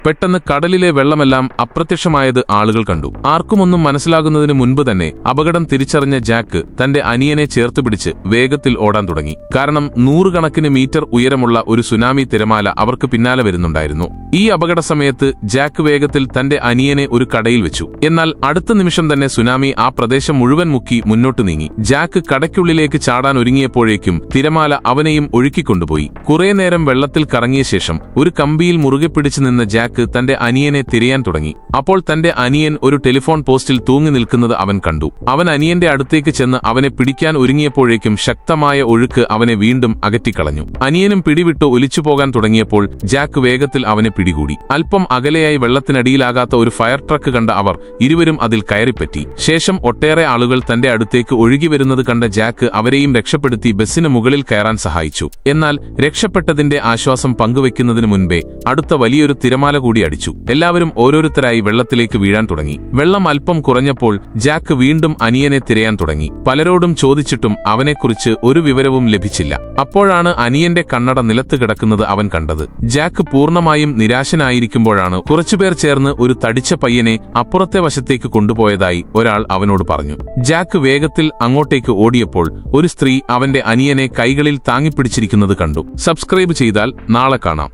പെട്ടെന്ന് കടലിലെ വെള്ളമെല്ലാം അപ്രത്യക്ഷമായത് ആളുകൾ കണ്ടു. ആർക്കുമൊന്നും മനസ്സിലാകുന്നതിന് മുൻപ് തന്നെ അപകടം തിരിച്ചറിഞ്ഞ ജാക്ക് തന്റെ അനിയനെ ചേർത്തുപിടിച്ച് വേഗത്തിൽ ഓടാൻ തുടങ്ങി. കാരണം 100 കണക്കിന് മീറ്റർ ഉയരമുള്ള ഒരു സുനാമി തിരമാല അവർക്ക് പിന്നാലെ വരുന്നുണ്ടായിരുന്നു. ഈ അപകട സമയത്ത് ജാക്ക് വേഗത്തിൽ തന്റെ അനിയനെ ഒരു കടയിൽ വെച്ചു. എന്നാൽ അടുത്ത നിമിഷം തന്നെ സുനാമി ആ പ്രദേശം മുഴുവൻ മുക്കി മുന്നോട്ട് നീങ്ങി. ജാക്ക് കടയ്ക്കുള്ളിലേക്ക് ചാടാൻ ഒരുങ്ങിയപ്പോഴേക്കും തിരമാല അവനെയും ഒഴുക്കിക്കൊണ്ടുപോയി. കുറെ നേരം വെള്ളത്തിൽ കറങ്ങിയ ശേഷം ഒരു കമ്പിയിൽ മുറുകെ പിടിച്ചു നിന്ന ജാക്ക് തന്റെ അനിയനെ തിരയാൻ തുടങ്ങി. അപ്പോൾ തന്റെ അനിയൻ ഒരു ടെലിഫോൺ പോസ്റ്റിൽ തൂങ്ങി നിൽക്കുന്നത് അവൻ കണ്ടു. അവൻ അനിയന്റെ അടുത്തേക്ക് ചെന്ന് അവനെ പിടിക്കാൻ ഒരുങ്ങിയപ്പോഴേക്കും ശക്തമായ ഒഴുക്ക് അവനെ വീണ്ടും അകറ്റിക്കളഞ്ഞു. അനിയനും പിടിവിട്ട് ഒലിച്ചുപോകാൻ തുടങ്ങിയപ്പോൾ ജാക്ക് വേഗത്തിൽ അവനെ പിടികൂടി. അല്പം അകലെയായി വെള്ളത്തിനടിയിലാകാത്ത ഒരു ഫയർ ട്രക്ക് കണ്ട അവർ ഇരുവരും അതിൽ കയറിപ്പറ്റി. ശേഷം ഒട്ടേറെ ആളുകൾ തന്റെ അടുത്തേക്ക് ഒഴുകി വരുന്നത് കണ്ട ജാക്ക് അവരെയും രക്ഷപ്പെടുത്തി ബസ്സിന് മുകളിൽ കയറാൻ സഹായിച്ചു. എന്നാൽ രക്ഷപ്പെട്ടതിന്റെ ആശ്വാസം പങ്കുവെക്കുന്നതിന് മുൻപേ അടുത്ത വലിയൊരു തിരമാല കൂടി അടിച്ചു. എല്ലാവരും ഓരോരുത്തരായി വെള്ളത്തിലേക്ക് വീഴാൻ തുടങ്ങി. വെള്ളം അല്പം കുറഞ്ഞപ്പോൾ ജാക്ക് വീണ്ടും അനിയനെ തിരയാൻ തുടങ്ങി. പലരോടും ചോദിച്ചിട്ടും അവനെക്കുറിച്ച് ഒരു വിവരവും ലഭിച്ചില്ല. അപ്പോഴാണ് അനിയന്റെ കണ്ണട നിലത്ത് കിടക്കുന്നത് അവൻ കണ്ടത്. ജാക്ക് പൂർണ്ണമായും നിരാശനായിരിക്കുമ്പോഴാണ് കുറച്ചുപേർ ചേർന്ന് ഒരു തടിച്ച പയ്യനെ അപ്പുറത്തെ വശത്തേക്ക് കൊണ്ടുപോയതായി ഒരാൾ അവനോട് പറഞ്ഞു. ജാക്ക് വേഗത്തിൽ അങ്ങോട്ടേക്ക് ഓടിയപ്പോൾ ഒരു സ്ത്രീ അവന്റെ അനിയനെ കൈകളിൽ താങ്ങിപ്പിടിച്ചിരിക്കുന്നത് കണ്ടു. സബ്സ്ക്രൈബ് ചെയ്താൽ നാളെ കാണാം.